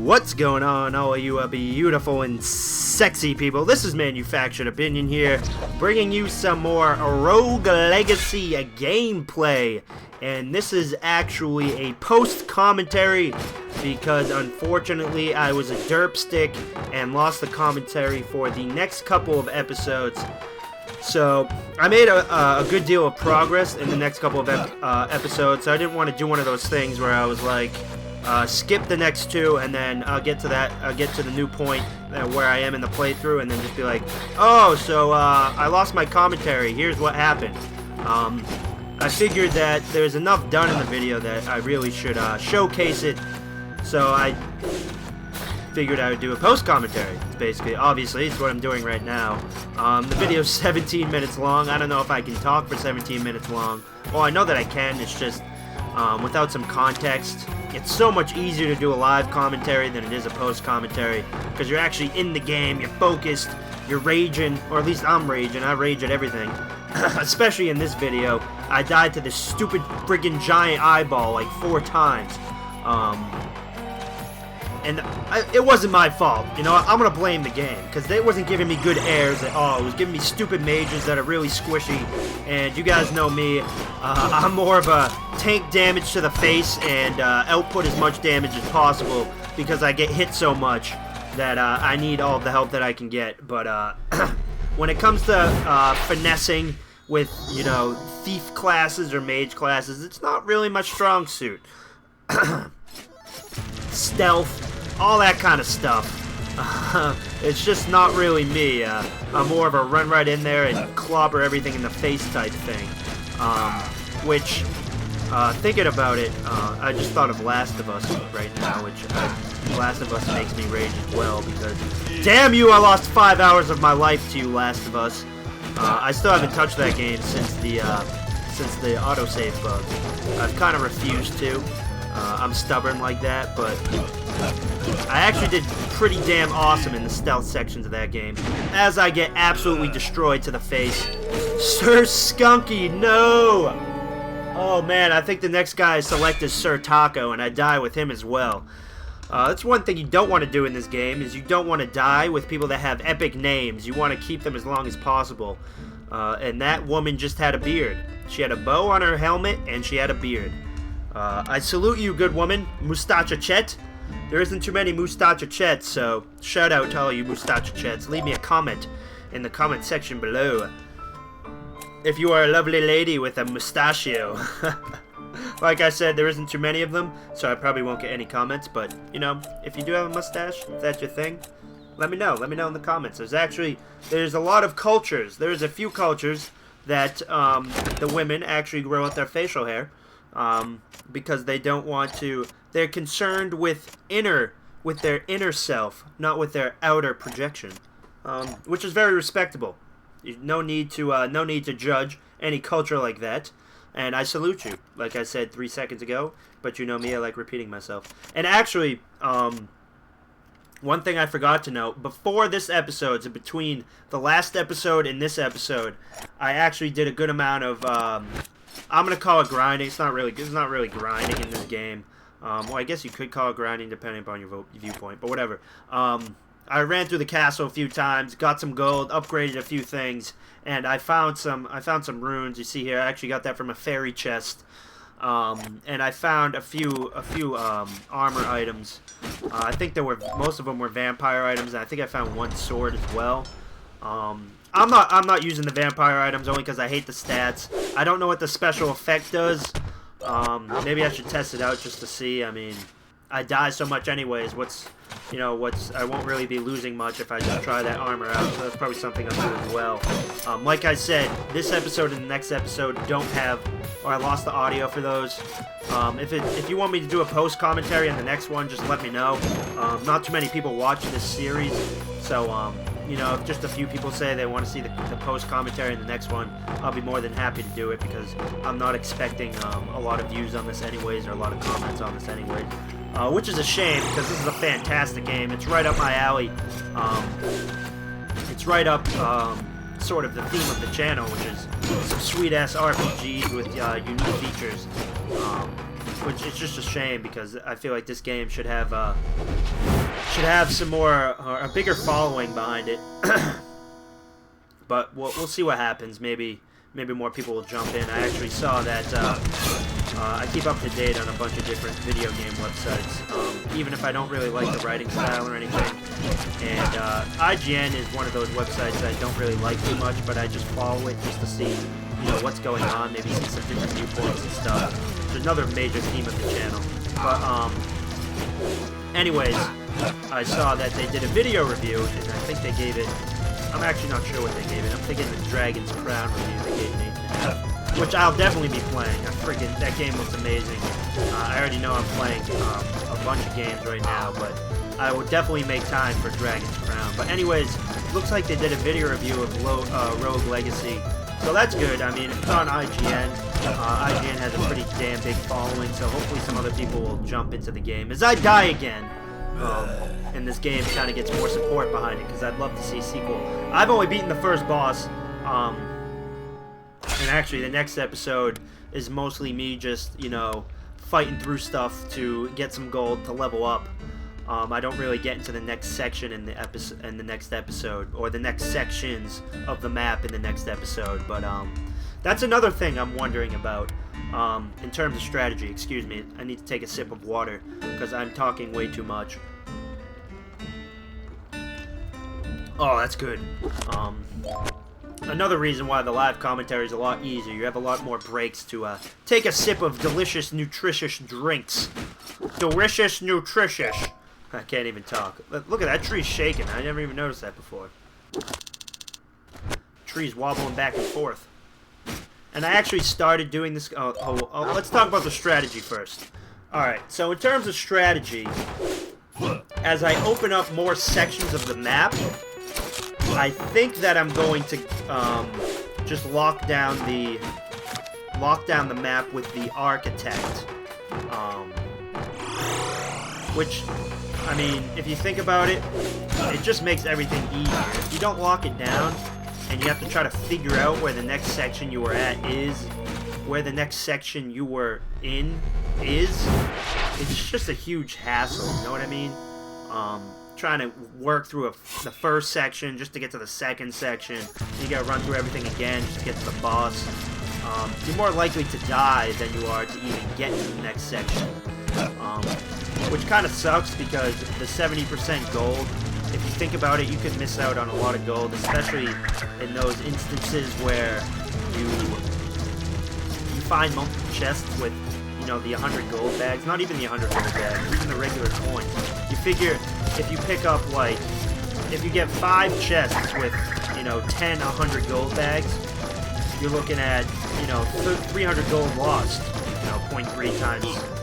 What's going on, all of you beautiful and sexy people? This is Manufactured Opinion here, bringing you some more Rogue Legacy gameplay. And this is actually a post-commentary because, unfortunately, I was a derpstick and lost the commentary for the next couple of episodes. So, I made a good deal of progress in the next couple of episodes, so I didn't want to do one of those things where I was like, skip the next two and then get to the new point where I am in the playthrough and then just be like, oh, so I lost my commentary, here's what happened. I figured that there's enough done in the video that I really should showcase it, so I figured I would do a post-commentary. Obviously, it's what I'm doing right now. The video's 17 minutes long. I don't know if I can talk for 17 minutes long. Well, I know that I can, it's just without some context. It's so much easier to do a live commentary than it is a post-commentary, because you're actually in the game, you're focused, you're raging, or at least I'm raging. I rage at everything. Especially in this video, I died to this stupid friggin' giant eyeball like 4 times. And it wasn't my fault, you know. I'm gonna blame the game, because it wasn't giving me good airs at all. It was giving me stupid mages that are really squishy, and you guys know me. I'm more of a tank damage to the face and output as much damage as possible, because I get hit so much that I need all the help that I can get. But when it comes to finessing with, you know, thief classes or mage classes, it's not really my strong suit. Stealth, all that kind of stuff. It's just not really me. I'm more of a run right in there and clobber everything in the face type thing. Which, thinking about it, I just thought of Last of Us right now, which Last of Us makes me rage as well, because damn you, I lost 5 hours of my life to you, Last of Us. I still haven't touched that game since the autosave bug. I've kind of refused to. I'm stubborn like that, but I actually did pretty damn awesome in the stealth sections of that game, as I get absolutely destroyed to the face. Sir Skunky, no! Oh man, I think the next guy I select is Sir Taco, and I die with him as well. That's one thing you don't want to do in this game, is you don't want to die with people that have epic names. You want to keep them as long as possible. And that woman just had a beard. She had a bow on her helmet, and she had a beard. I salute you, good woman, Mustacha Chet. There isn't too many Mustacha Chets, so shout out to all you Mustacha Chets. Leave me a comment in the comment section below if you are a lovely lady with a mustachio. Like I said, there isn't too many of them, so I probably won't get any comments, but, you know, if you do have a mustache, if that's your thing, let me know. Let me know in the comments. There's a lot of cultures. There's a few cultures that the women actually grow out their facial hair. Because they don't want to, they're concerned with their inner self, not with their outer projection, which is very respectable. No need to judge any culture like that, and I salute you, like I said 3 seconds ago, but you know me, I like repeating myself. And actually, one thing I forgot to note, before this episode, so between the last episode and this episode, I actually did a good amount of, I'm gonna call it grinding. It's not really grinding in this game. Well, I guess you could call it grinding depending upon your viewpoint, but whatever. I ran through the castle a few times, got some gold, upgraded a few things, and I found some runes. You see here, I actually got that from a fairy chest. And I found a few armor items. I think most of them were vampire items, and I think I found one sword as well. I'm not using the vampire items only because I hate the stats. I don't know what the special effect does. Maybe I should test it out just to see. I mean, I die so much anyways. I won't really be losing much if I just try that armor out. So that's probably something I'll do as well. Like I said, this episode and the next episode don't have, or I lost the audio for those. If you want me to do a post commentary on the next one, just let me know. Not too many people watch this series, so you know, if just a few people say they want to see the post commentary in the next one, I'll be more than happy to do it, because I'm not expecting a lot of views on this anyways, or a lot of comments on this anyways. Which is a shame, because this is a fantastic game. It's right up my alley. It's right up sort of the theme of the channel, which is some sweet-ass RPGs with unique features. Which is just a shame, because I feel like this game should have should have some more, a bigger following behind it. But we'll see what happens. Maybe more people will jump in. I actually saw that I keep up to date on a bunch of different video game websites, even if I don't really like the writing style or anything. And IGN is one of those websites that I don't really like too much, but I just follow it just to see, what's going on. Maybe see some different viewpoints and stuff. It's another major theme of the channel. But anyways, I saw that they did a video review, and I think they gave it. I'm actually not sure what they gave it. I'm thinking the Dragon's Crown review they gave me, which I'll definitely be playing. That game looks amazing. I already know I'm playing a bunch of games right now, but I would definitely make time for Dragon's Crown. But anyways, looks like they did a video review of Rogue Legacy, so that's good. I mean, it's on IGN. IGN has a pretty damn big following, so hopefully some other people will jump into the game. As I die again, and this game kind of gets more support behind it, because I'd love to see a sequel. I've only beaten the first boss, and actually the next episode is mostly me just, fighting through stuff to get some gold to level up. I don't really get into the next section in the next episode, or the next sections of the map in the next episode, but that's another thing I'm wondering about. In terms of strategy, excuse me, I need to take a sip of water because I'm talking way too much. Oh, that's good. Another reason why the live commentary is a lot easier. You have a lot more breaks to take a sip of delicious, nutritious drinks. Delicious, nutritious. I can't even talk. Look at that tree shaking. I never even noticed that before. Tree's wobbling back and forth. And I actually started doing this. Let's talk about the strategy first. Alright, so in terms of strategy, as I open up more sections of the map, I think that I'm going to just lock down the map with the Architect. Which, I mean, if you think about it, it just makes everything easier. If you don't lock it down, and you have to try to figure out where the next section you were at is, where the next section you were in is, it's just a huge hassle, you know what I mean? Trying to work through the first section just to get to the second section, you gotta run through everything again just to get to the boss. You're more likely to die than you are to even get to the next section. Which kind of sucks because the 70% gold, if you think about it, you could miss out on a lot of gold, especially in those instances where you find multiple chests with, the 100 gold bags. Not even the 100 gold bags, even the regular coins. You figure if you pick up, if you get 5 chests with, 10, 100 gold bags, you're looking at, 300 gold lost, 0.3 times 100.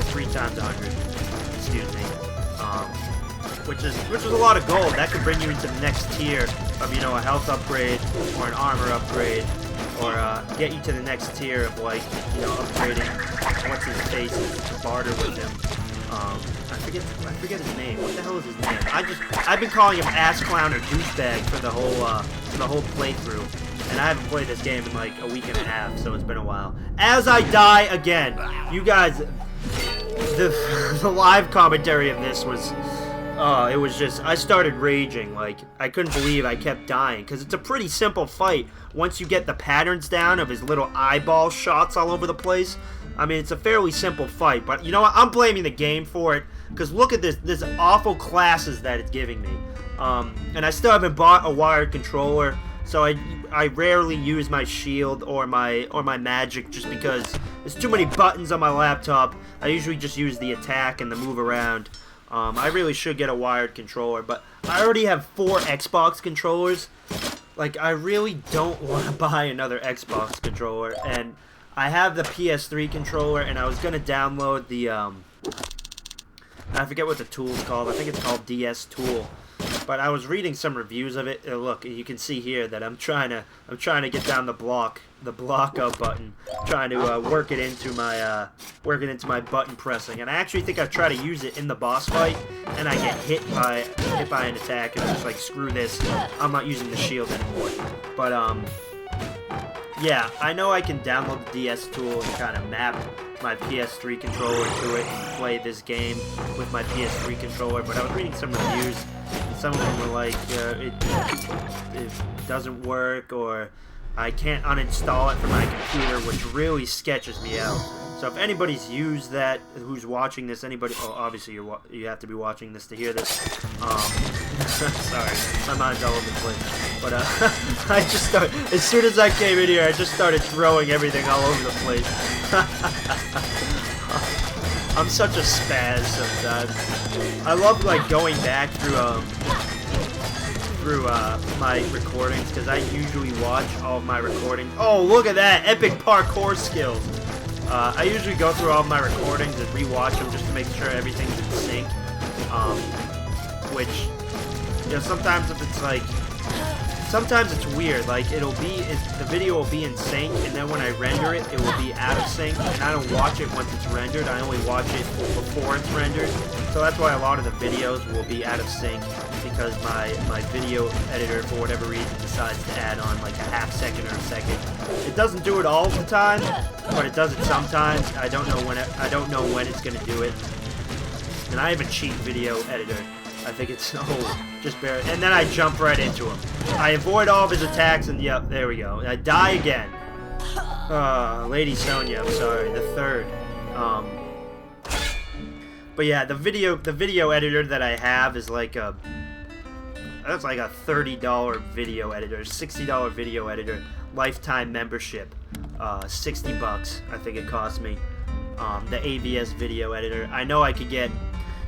3 times 100, excuse me, which is a lot of gold. That could bring you into the next tier of, a health upgrade or an armor upgrade, or get you to the next tier of, upgrading what's his face to barter with him. I forget his name. What the hell is his name? I've been calling him Ass Clown or Douchebag for the whole playthrough. And I haven't played this game in like a week and a half, so it's been a while. As I die again, you guys, the live commentary of this was, it was just, I started raging. Like, I couldn't believe I kept dying, because it's a pretty simple fight once you get the patterns down of his little eyeball shots all over the place. I mean, it's a fairly simple fight, but you know what? I'm blaming the game for it, because look at this awful classes that it's giving me. And I still haven't bought a wired controller, so I rarely use my shield or my magic just because there's too many buttons on my laptop. I usually just use the attack and the move around. I really should get a wired controller, but I already have 4 Xbox controllers. Like, I really don't want to buy another Xbox controller, and I have the PS3 controller, and I was going to download the, I forget what the tool's called. I think it's called DS Tool. But I was reading some reviews of it. Look, you can see here that I'm trying to get down the block up button, trying to work it into my button pressing. And I actually think I try to use it in the boss fight, and I get hit by an attack, and I'm just like, screw this, I'm not using the shield anymore. But yeah, I know I can download the DS Tool and kind of map my PS3 controller to it and play this game with my PS3 controller, but I was reading some reviews, and some of them were like, it doesn't work, or I can't uninstall it from my computer, which really sketches me out. So if anybody's used that, who's watching this, anybody, oh, obviously you have to be watching this to hear this. Sorry, my mind's all over the place. But I just started, as soon as I came in here, I just started throwing everything all over the place. I'm such a spaz sometimes. I love like going back through my recordings, because I usually watch all of my recordings. Oh, look at that! Epic parkour skills! I usually go through all of my recordings and rewatch them just to make sure everything's in sync. Which, you know, sometimes if it's like, sometimes it's weird. Like, the video will be in sync, and then when I render it, it will be out of sync, and I don't watch it once it's rendered. I only watch it before it's rendered. So that's why a lot of the videos will be out of sync, because my video editor, for whatever reason, decides to add on like a half second or a second. It doesn't do it all the time, but it does it sometimes. I don't know when it's gonna do it. And I have a cheap video editor. I think it's just barely. And then I jump right into him. I avoid all of his attacks, and yep, there we go. I die again. Lady Sonya, I'm sorry, the third. But yeah, the video editor that I have is like that's like a $30 video editor, $60 video editor, lifetime membership, $60 I think it cost me. The AVS video editor. I know I could get,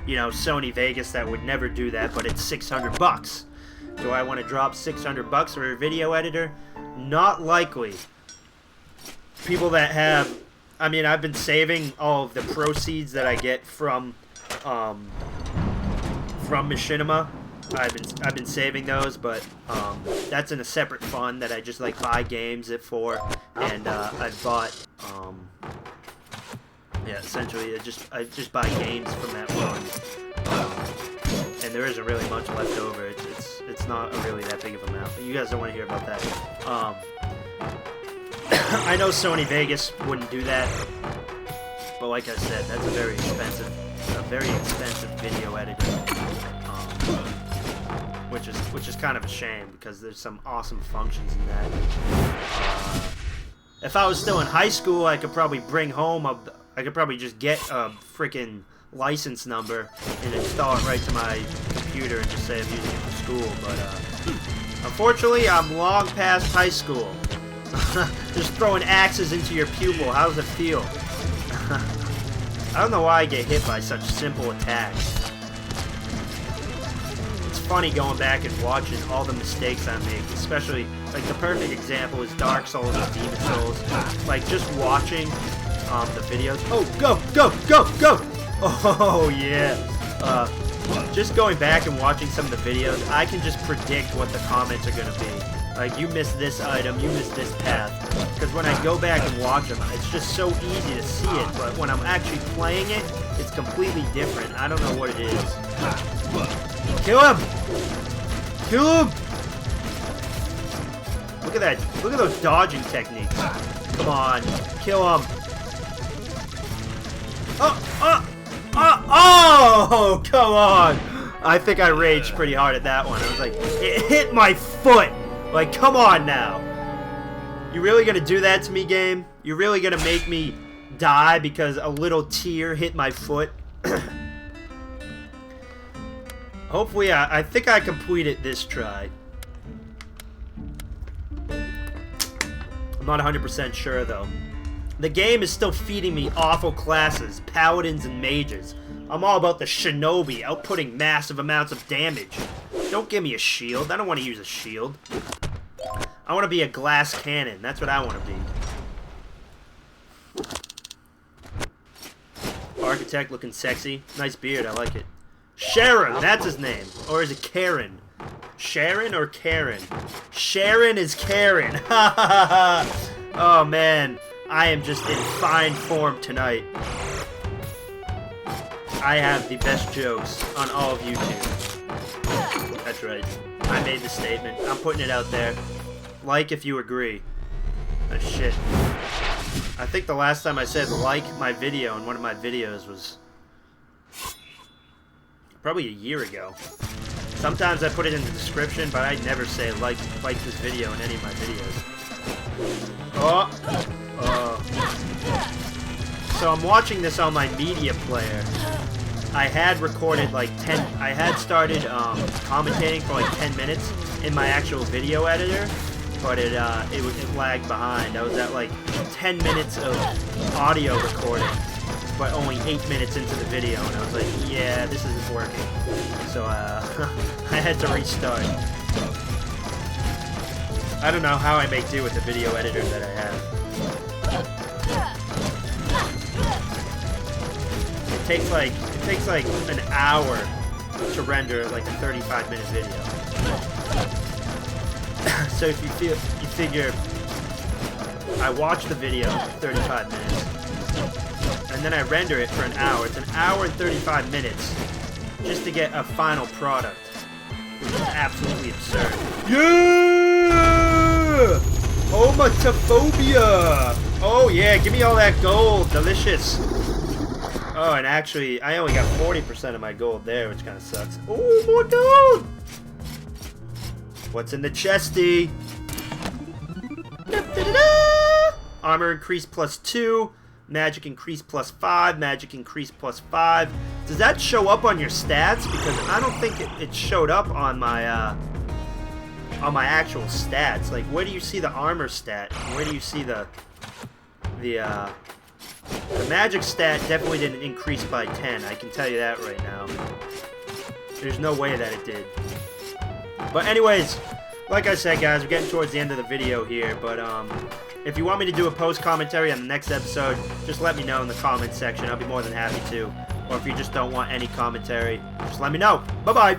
you know, Sony Vegas that would never do that, but it's $600. Do I want to drop $600 for a video editor? Not likely. People that have, I mean, I've been saving all of the proceeds that I get from Machinima. I've been saving those, but that's in a separate fund that I just like buy games for, and I bought yeah, essentially I just buy games from that fund, and there isn't really much left over. It's not really that big of an amount. You guys don't want to hear about that. I know Sony Vegas wouldn't do that, but like I said, that's a very expensive video editor, which is kind of a shame, because there's some awesome functions in that. If I was still in high school, I could probably I could probably just get a freaking license number and install it right to my computer and just say I'm using it for school. But unfortunately, I'm long past high school. Just throwing axes into your pupil. How does it feel? I don't know why I get hit by such simple attacks. It's funny going back and watching all the mistakes I make, especially, like, the perfect example is Dark Souls and Demon Souls. Like, just watching the videos. Oh, go, go, go, go! Oh, yeah. Just going back and watching some of the videos, I can just predict what the comments are going to be. Like, you missed this item, you missed this path. Because when I go back and watch them, it's just so easy to see it. But when I'm actually playing it, it's completely different. I don't know what it is. Kill him! Kill him! Look at that. Look at those dodging techniques. Come on. Kill him. Oh, come on. I think I raged pretty hard at that one. I was like, it hit my foot. Like, come on now. You really gonna do that to me, game? You really gonna make me die because a little tear hit my foot? Hopefully, I think I completed this try. I'm not 100% sure, though. The game is still feeding me awful classes, paladins and mages. I'm all about the shinobi, outputting massive amounts of damage. Don't give me a shield. I don't want to use a shield. I want to be a glass cannon. That's what I want to be. Architect looking sexy. Nice beard. I like it. Sharon, that's his name. Or is it Karen? Sharon or Karen? Sharon is Karen. Oh, man. I am just in fine form tonight. I have the best jokes on all of YouTube. That's right. I made the statement. I'm putting it out there. Like if you agree. Oh, shit. I think the last time I said like my video in one of my videos was probably a year ago. Sometimes I put it in the description, but I never say like this video in any of my videos. So I'm watching this on my media player. I had recorded like I had started commentating for like 10 minutes in my actual video editor, but it lagged behind. I was at like 10 minutes of audio recording, but only 8 minutes into the video, and I was like, yeah, this isn't working. So I had to restart. I don't know how I make do with the video editor that I have. It takes like an hour to render like a 35-minute video. So if you figure I watch the video 35 minutes and then I render it for an hour. It's an hour and 35 minutes just to get a final product, which is absolutely absurd. Yeah! Homotophobia! Oh yeah, give me all that gold. Delicious. Oh, and actually, I only got 40% of my gold there, which kind of sucks. Oh, more gold! What's in the chesty? Armor increase +2. Magic increase +5. Magic increase +5. Does that show up on your stats? Because I don't think it showed up on my actual stats. Like, where do you see the armor stat? Where do you see the magic stat definitely didn't increase by 10. I can tell you that right now. There's no way that it did. But anyways, like I said, guys, we're getting towards the end of the video here. But if you want me to do a post commentary on the next episode, just let me know in the comment section. I'll be more than happy to. Or if you just don't want any commentary, just let me know. Bye-bye.